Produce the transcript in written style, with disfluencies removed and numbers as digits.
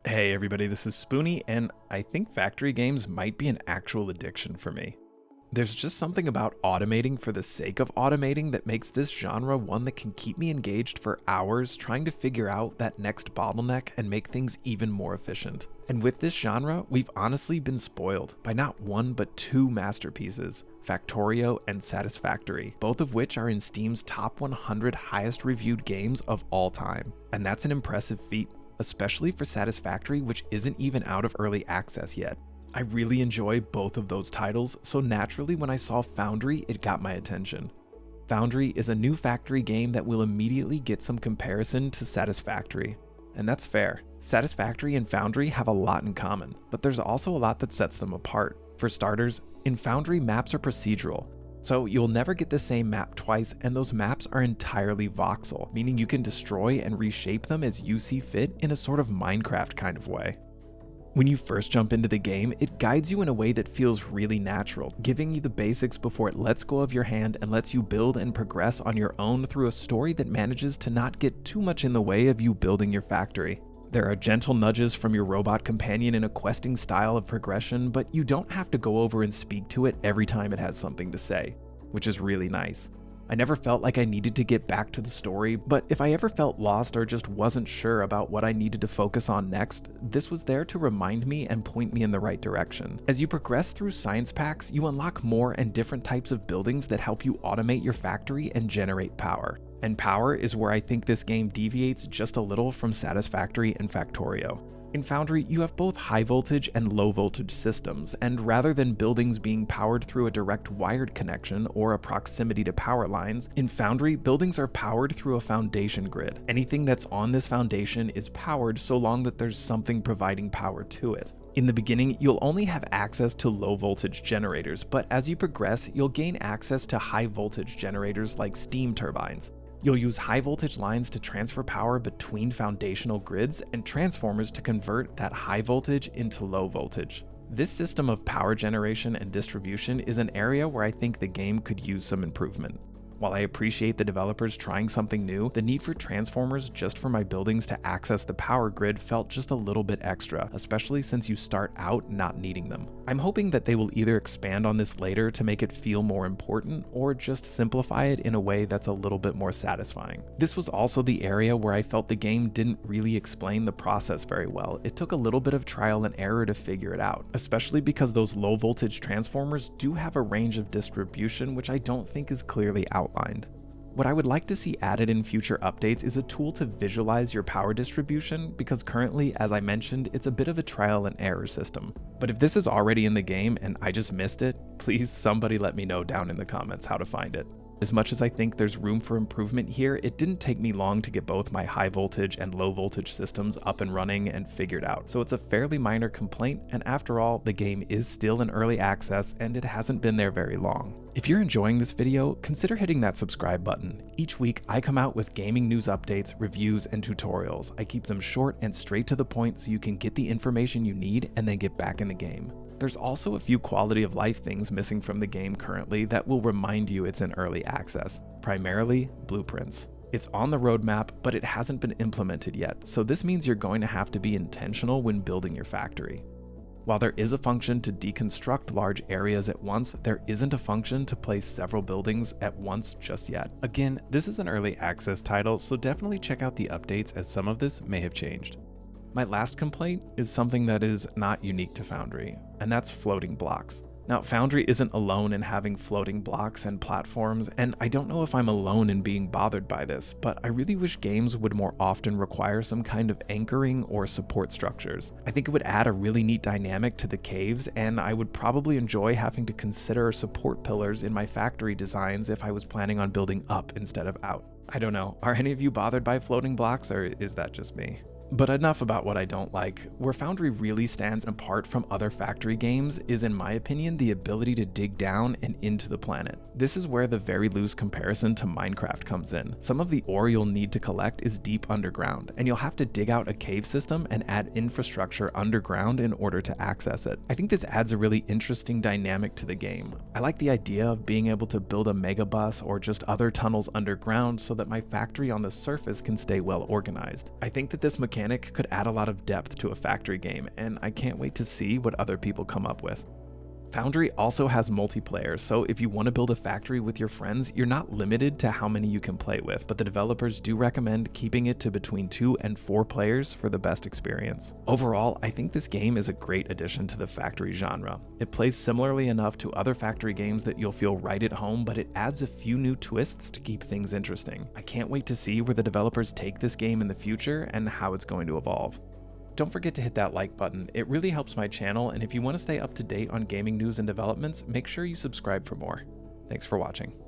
Hey everybody, this is Spoonie, and I think factory games might be an actual addiction for me. There's just something about automating for the sake of automating that makes this genre one that can keep me engaged for hours trying to figure out that next bottleneck and make things even more efficient. And with this genre, we've honestly been spoiled by not one but two masterpieces, Factorio and Satisfactory, both of which are in Steam's top 100 highest reviewed games of all time. And that's an impressive feat, especially for Satisfactory, which isn't even out of early access yet. I really enjoy both of those titles, so naturally when I saw Foundry, it got my attention. Foundry is a new factory game that will immediately get some comparison to Satisfactory. And that's fair. Satisfactory and Foundry have a lot in common, but there's also a lot that sets them apart. For starters, in Foundry, maps are procedural, so you'll never get the same map twice, and those maps are entirely voxel, meaning you can destroy and reshape them as you see fit in a sort of Minecraft kind of way. When you first jump into the game, it guides you in a way that feels really natural, giving you the basics before it lets go of your hand and lets you build and progress on your own through a story that manages to not get too much in the way of you building your factory. There are gentle nudges from your robot companion in a questing style of progression, but you don't have to go over and speak to it every time it has something to say, which is really nice. I never felt like I needed to get back to the story, but if I ever felt lost or just wasn't sure about what I needed to focus on next, this was there to remind me and point me in the right direction. As you progress through science packs, you unlock more and different types of buildings that help you automate your factory and generate power. And power is where I think this game deviates just a little from Satisfactory and Factorio. In Foundry, you have both high voltage and low voltage systems, and rather than buildings being powered through a direct wired connection or a proximity to power lines, in Foundry, buildings are powered through a foundation grid. Anything that's on this foundation is powered so long that there's something providing power to it. In the beginning, you'll only have access to low voltage generators, but as you progress, you'll gain access to high voltage generators like steam turbines. You'll use high voltage lines to transfer power between foundational grids and transformers to convert that high voltage into low voltage. This system of power generation and distribution is an area where I think the game could use some improvement. While I appreciate the developers trying something new, the need for transformers just for my buildings to access the power grid felt just a little bit extra, especially since you start out not needing them. I'm hoping that they will either expand on this later to make it feel more important, or just simplify it in a way that's a little bit more satisfying. This was also the area where I felt the game didn't really explain the process very well. It took a little bit of trial and error to figure it out, especially because those low voltage transformers do have a range of distribution which I don't think is clearly outlined. What I would like to see added in future updates is a tool to visualize your power distribution, because currently, as I mentioned, it's a bit of a trial and error system. But if this is already in the game and I just missed it, please somebody let me know down in the comments how to find it. As much as I think there's room for improvement here, it didn't take me long to get both my high voltage and low voltage systems up and running and figured out, so it's a fairly minor complaint, and after all, the game is still in early access and it hasn't been there very long. If you're enjoying this video, consider hitting that subscribe button. Each week, I come out with gaming news updates, reviews, and tutorials. I keep them short and straight to the point so you can get the information you need and then get back in the game. There's also a few quality of life things missing from the game currently that will remind you it's in early access, primarily blueprints. It's on the roadmap, but it hasn't been implemented yet, so this means you're going to have to be intentional when building your factory. While there is a function to deconstruct large areas at once, there isn't a function to place several buildings at once just yet. Again, this is an early access title, so definitely check out the updates as some of this may have changed. My last complaint is something that is not unique to Foundry, and that's floating blocks. Now, Foundry isn't alone in having floating blocks and platforms, and I don't know if I'm alone in being bothered by this, but I really wish games would more often require some kind of anchoring or support structures. I think it would add a really neat dynamic to the caves, and I would probably enjoy having to consider support pillars in my factory designs if I was planning on building up instead of out. I don't know, are any of you bothered by floating blocks, or is that just me? But enough about what I don't like. Where Foundry really stands apart from other factory games is, in my opinion, the ability to dig down and into the planet. This is where the very loose comparison to Minecraft comes in. Some of the ore you'll need to collect is deep underground, and you'll have to dig out a cave system and add infrastructure underground in order to access it. I think this adds a really interesting dynamic to the game. I like the idea of being able to build a megabus or just other tunnels underground so so that my factory on the surface can stay well organized. I think that this mechanic could add a lot of depth to a factory game, and I can't wait to see what other people come up with. Foundry also has multiplayer, so if you want to build a factory with your friends, you're not limited to how many you can play with, but the developers do recommend keeping it to between 2 and 4 players for the best experience. Overall, I think this game is a great addition to the factory genre. It plays similarly enough to other factory games that you'll feel right at home, but it adds a few new twists to keep things interesting. I can't wait to see where the developers take this game in the future and how it's going to evolve. Don't forget to hit that like button, it really helps my channel, and if you want to stay up to date on gaming news and developments, make sure you subscribe for more. Thanks for watching.